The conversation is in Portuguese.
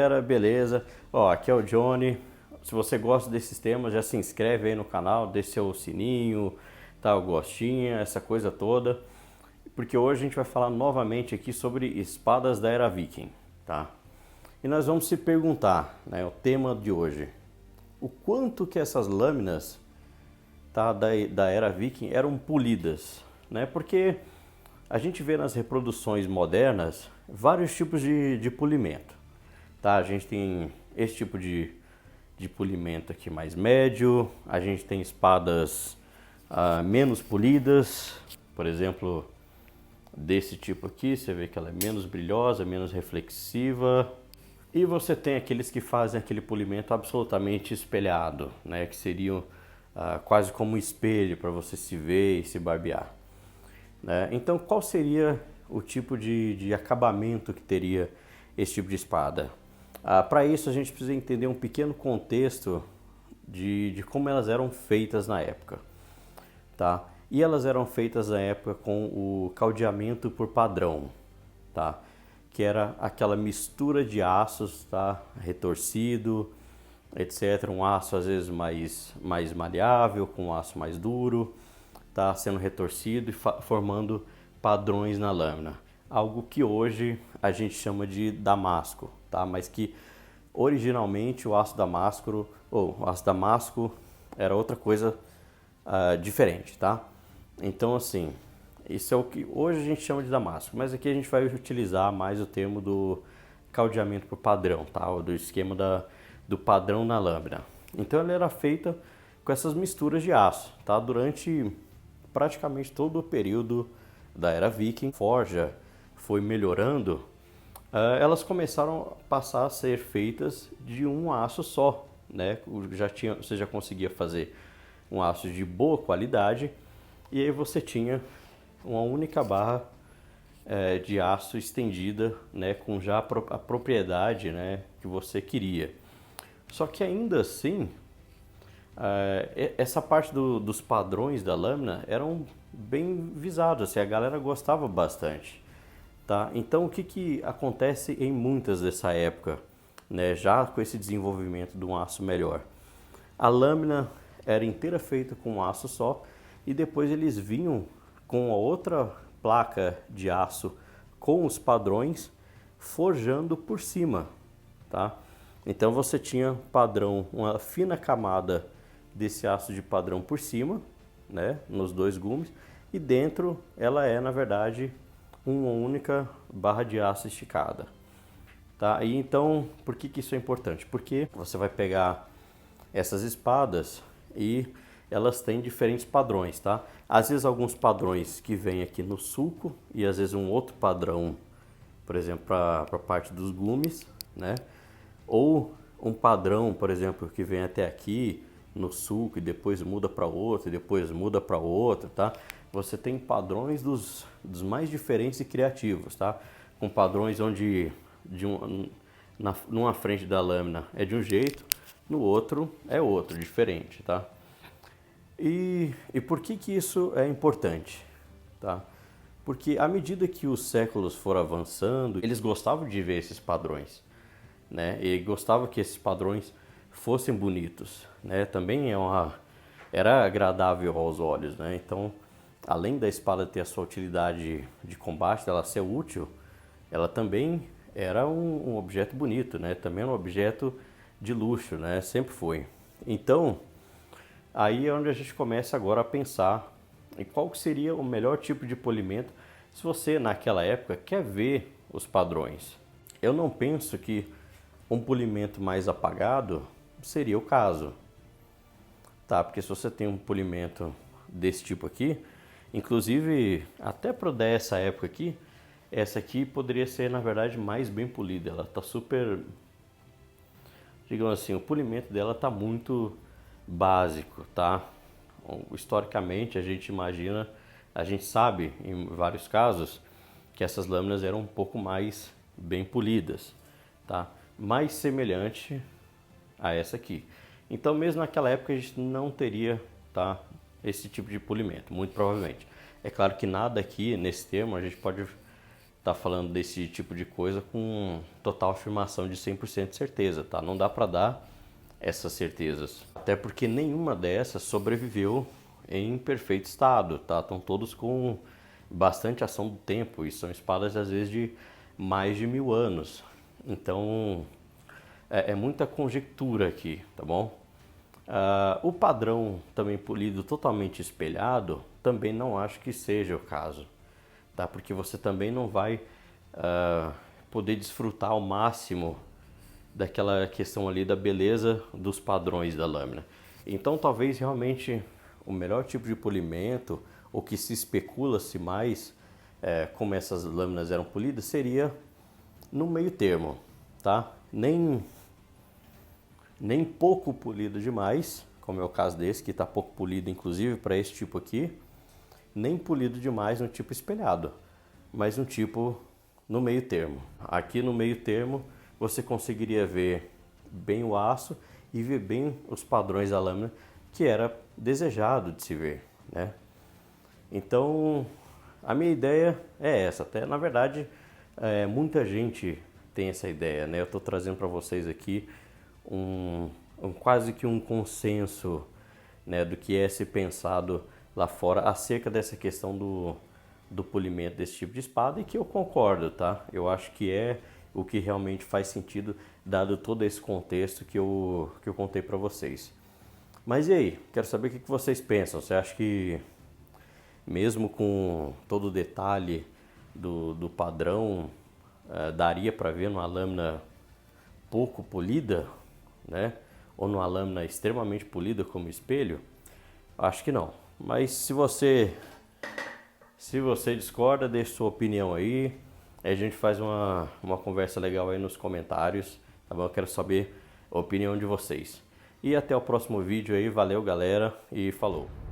galera, beleza? Ó, aqui é o Johnny. Se você gosta desses temas, já se inscreve aí no canal, deixa seu sininho, tá, o gostinho, essa coisa toda. Porque hoje a gente vai falar novamente aqui sobre espadas da Era Viking, tá? E nós vamos se perguntar, né, o tema de hoje, o quanto que essas lâminas, tá, da Era Viking eram polidas, né? Porque a gente vê nas reproduções modernas vários tipos de polimento, tá? A gente tem esse tipo de polimento aqui mais médio, a gente tem espadas menos polidas, por exemplo, desse tipo aqui, você vê que ela é menos brilhosa, menos reflexiva. E você tem aqueles que fazem aquele polimento absolutamente espelhado, né? Que seriam quase como um espelho para você se ver e se barbear, né? Então, qual seria o tipo de acabamento que teria esse tipo de espada? Para isso, a gente precisa entender um pequeno contexto de como elas eram feitas na época, tá? E elas eram feitas na época com o caldeamento por padrão, tá? Que era aquela mistura de aços, tá? Retorcido, etc. Um aço às vezes mais maleável, com um aço mais duro, tá? Sendo retorcido e formando padrões na lâmina. Algo que hoje a gente chama de damasco, tá? Mas que originalmente o aço damasco, era outra coisa diferente, tá? Então, assim, isso é o que hoje a gente chama de damasco, mas aqui a gente vai utilizar mais o termo do caldeamento por padrão, tá? Ou do esquema do padrão na lâmina. Então ela era feita com essas misturas de aço, tá? Durante praticamente todo o período da Era Viking, forja foi melhorando, elas começaram a passar a ser feitas de um aço só, né? Você já conseguia fazer um aço de boa qualidade e aí você tinha uma única barra de aço estendida, né, com já a propriedade, né, que você queria. Só que ainda assim, essa parte dos padrões da lâmina eram bem visados, assim, a galera gostava bastante, tá? Então o que acontece em muitas dessa época, né, já com esse desenvolvimento de um aço melhor? A lâmina era inteira feita com um aço só e depois eles vinham com a outra placa de aço com os padrões forjando por cima, tá? Então você tinha padrão, uma fina camada desse aço de padrão por cima, né, nos dois gumes, e dentro ela é, na verdade, uma única barra de aço esticada, tá? E então, por que isso é importante? Porque você vai pegar essas espadas e elas têm diferentes padrões, tá? Às vezes alguns padrões que vêm aqui no sulco e às vezes um outro padrão, por exemplo, para a parte dos gumes, né? Ou um padrão, por exemplo, que vem até aqui no sulco e depois muda para outro e depois muda para outro, tá? Você tem padrões dos mais diferentes e criativos, tá? Com padrões onde numa frente da lâmina é de um jeito, no outro é outro, diferente, tá? E por que isso é importante, tá? Porque à medida que os séculos foram avançando, eles gostavam de ver esses padrões, né? E gostavam que esses padrões fossem bonitos, né? Também era agradável aos olhos, né? Então, além da espada ter a sua utilidade de combate, dela ser útil, ela também era um objeto bonito, né? Também era um objeto de luxo, né? Sempre foi. Então, aí é onde a gente começa agora a pensar em qual seria o melhor tipo de polimento se você, naquela época, quer ver os padrões. Eu não penso que um polimento mais apagado seria o caso, tá? Porque se você tem um polimento desse tipo aqui, inclusive até para dessa época aqui, essa aqui poderia ser, na verdade, mais bem polida. Ela tá super, digamos assim, o polimento dela tá muito básico, tá? Historicamente, a gente sabe em vários casos que essas lâminas eram um pouco mais bem polidas, tá? Mais semelhante a essa aqui. Então, mesmo naquela época, a gente não teria, tá, esse tipo de polimento, muito provavelmente. É claro que nada aqui nesse termo a gente pode tá falando desse tipo de coisa com total afirmação de 100% de certeza, tá? Não dá para dar essas certezas. Até porque nenhuma dessas sobreviveu em perfeito estado, tá? Estão todos com bastante ação do tempo e são espadas às vezes de mais de 1000 anos. Então é muita conjectura aqui, tá bom? O padrão também polido totalmente espelhado, também não acho que seja o caso, tá? Porque você também não vai poder desfrutar ao máximo daquela questão ali da beleza dos padrões da lâmina. Então talvez realmente o melhor tipo de polimento, o que se especula-se mais, como essas lâminas eram polidas, seria no meio termo, tá? Nem pouco polido demais, como é o caso desse, que está pouco polido inclusive para esse tipo aqui, nem polido demais no tipo espelhado, mas um tipo no meio termo. Aqui no meio termo você conseguiria ver bem o aço e ver bem os padrões da lâmina que era desejado de se ver, né? Então a minha ideia é essa. Até na verdade muita gente tem essa ideia, né? Eu estou trazendo para vocês aqui quase que um consenso, né, do que é se pensado lá fora acerca dessa questão do polimento desse tipo de espada, e que eu concordo, tá? Eu acho que é o que realmente faz sentido, dado todo esse contexto que eu contei para vocês. Mas e aí? Quero saber o que vocês pensam. Você acha que, mesmo com todo o detalhe do padrão, daria para ver numa lâmina pouco polida, né? Ou numa lâmina extremamente polida como espelho? Acho que não. Mas se você discorda, deixe sua opinião aí. A gente faz uma conversa legal aí nos comentários, tá bom? Eu quero saber a opinião de vocês. E até o próximo vídeo aí. Valeu, galera, e falou!